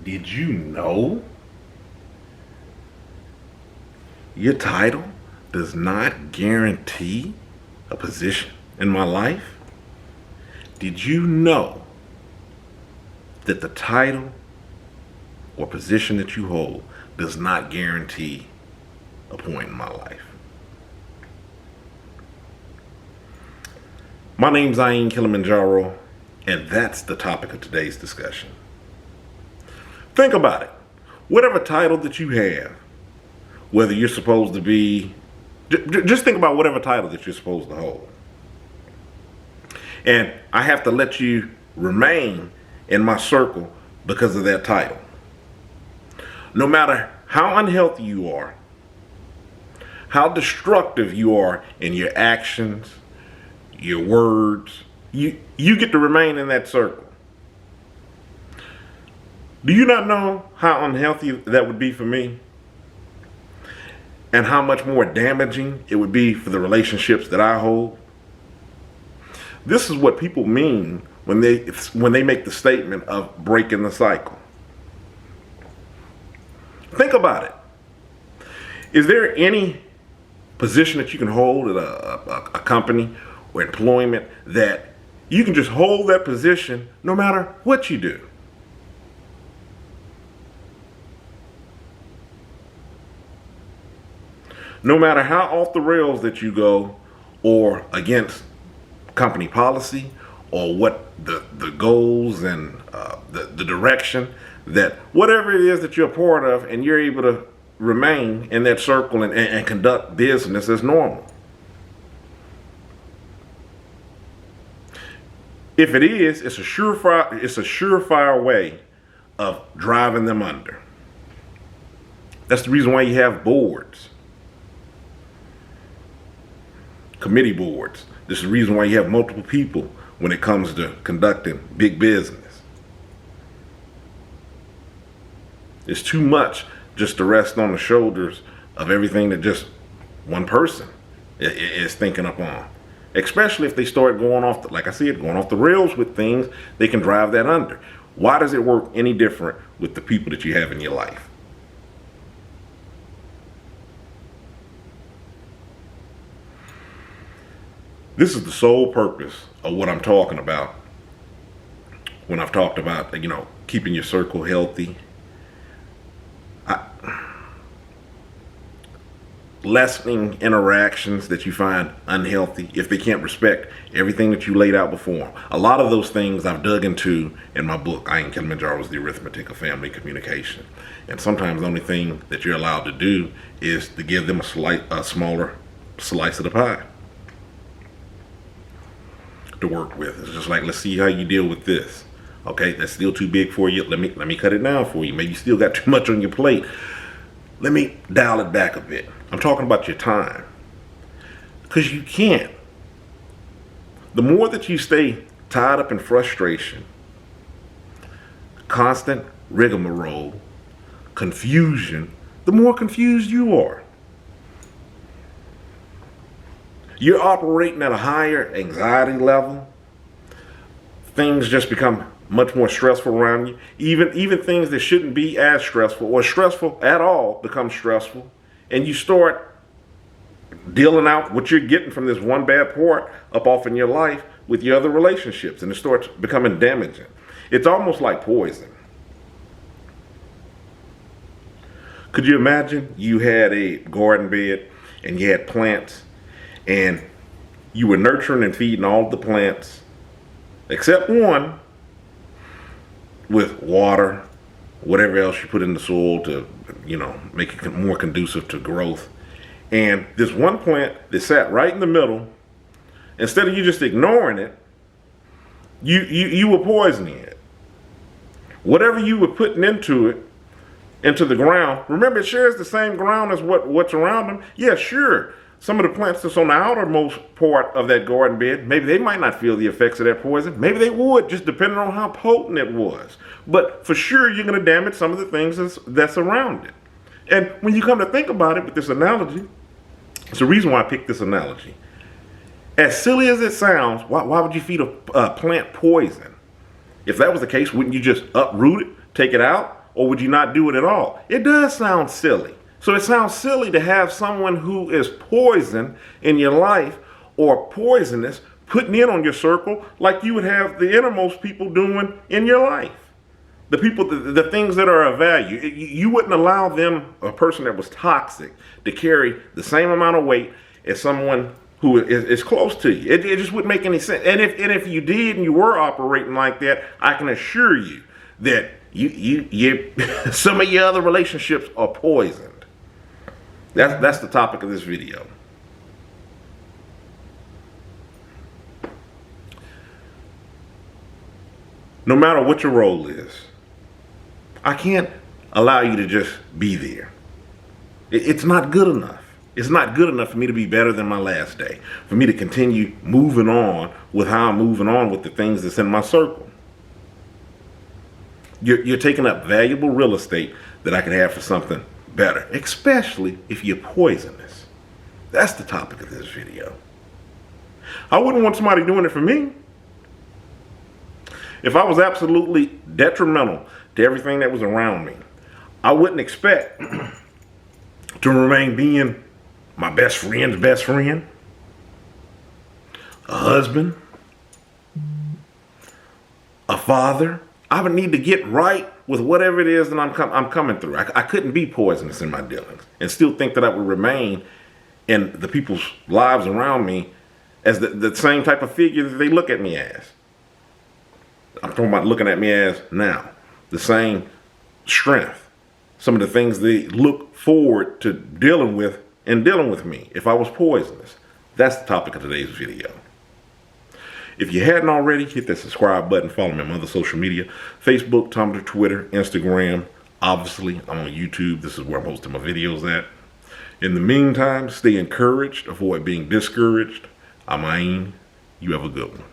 Did you know your title does not guarantee a position in my life? Did you know that the title or position that you hold does not guarantee a point in my life? My name's Kilimanjaro, and that's the topic of today's discussion. Think about it. Whatever title that you have, whether you're supposed to be, just think about whatever title that you're supposed to hold. And I have to let you remain in my circle because of that title. No matter how unhealthy you are, how destructive you are in your actions, your words, you get to remain in that circle. Do you not know how unhealthy that would be for me? And how much more damaging it would be for the relationships that I hold? This is what people mean when they make the statement of breaking the cycle. Think about it. Is there any position that you can hold at a company or employment that you can just hold that position no matter what you do? No matter how off the rails that you go or against company policy or what the goals and the direction, that whatever it is that you're a part of, and you're able to remain in that circle and conduct business as normal. If it is, it's a surefire way of driving them under. That's the reason why you have boards, committee boards. This is the reason why you have multiple people when it comes to conducting big business. It's too much just to rest on the shoulders of everything that just one person is thinking upon. Especially if they start going off, going off the rails with things, they can drive that under. Why does it work any different with the people that you have in your life? This is the sole purpose of what I'm talking about when I've talked about, keeping your circle healthy. Lessening interactions that you find unhealthy if they can't respect everything that you laid out before. A lot of those things I've dug into in my book, Kilimanjaro's The Arithmetic of Family Communication. And sometimes the only thing that you're allowed to do is to give them a smaller slice of the pie to work with. It's just like, let's see how you deal with this. Okay, that's still too big for you. Let me cut it down for you. Maybe you still got too much on your plate. Let me dial it back a bit. I'm talking about your time. Because you can't. The more that you stay tied up in frustration, constant rigmarole, confusion, the more confused you are. You're operating at a higher anxiety level. Things just become much more stressful around you. Even things that shouldn't be as stressful or stressful at all become stressful. And you start dealing out what you're getting from this one bad part up off in your life with your other relationships. And it starts becoming damaging. It's almost like poison. Could you imagine you had a garden bed and you had plants and you were nurturing and feeding all the plants except one with water, whatever else you put in the soil to, make it more conducive to growth. And this one plant that sat right in the middle, instead of you just ignoring it, you were poisoning it. Whatever you were putting into the ground, remember it shares the same ground as what's around them. Yeah, sure. Some of the plants that's on the outermost part of that garden bed, maybe they might not feel the effects of that poison. Maybe they would, just depending on how potent it was. But for sure, you're going to damage some of the things that's around it. And when you come to think about it with this analogy, it's the reason why I picked this analogy. As silly as it sounds, why would you feed a plant poison? If that was the case, wouldn't you just uproot it, take it out? or would you not do it at all? It does sound silly. So it sounds silly to have someone who is poison in your life or poisonous putting in on your circle like you would have the innermost people doing in your life. The people, the things that are of value. You wouldn't allow them, a person that was toxic, to carry the same amount of weight as someone who is close to you. It just wouldn't make any sense. And if you did and you were operating like that, I can assure you that you some of your other relationships are poisoned. That's the topic of this video. No matter what your role is, I can't allow you to just be there. It's not good enough. It's not good enough for me to be better than my last day, for me to continue moving on with how I'm moving on with the things that's in my circle. You're taking up valuable real estate that I could have for something better, especially if you're poisonous. That's the topic of this video. I wouldn't want somebody doing it for me. If I was absolutely detrimental to everything that was around me, I wouldn't expect to remain being my best friend's best friend, a husband, a father. I would need to get right with whatever it is that I'm coming through. I couldn't be poisonous in my dealings and still think that I would remain in the people's lives around me as the same type of figure that they look at me as. I'm talking about looking at me as now. The same strength. Some of the things they look forward to dealing with and dealing with me if I was poisonous. That's the topic of today's video. If you hadn't already, hit that subscribe button. Follow me on other social media. Facebook, Tumblr, Twitter, Instagram. Obviously, I'm on YouTube. This is where I'm hosting my videos at. In the meantime, stay encouraged. Avoid being discouraged. I'm Ayn. You have a good one.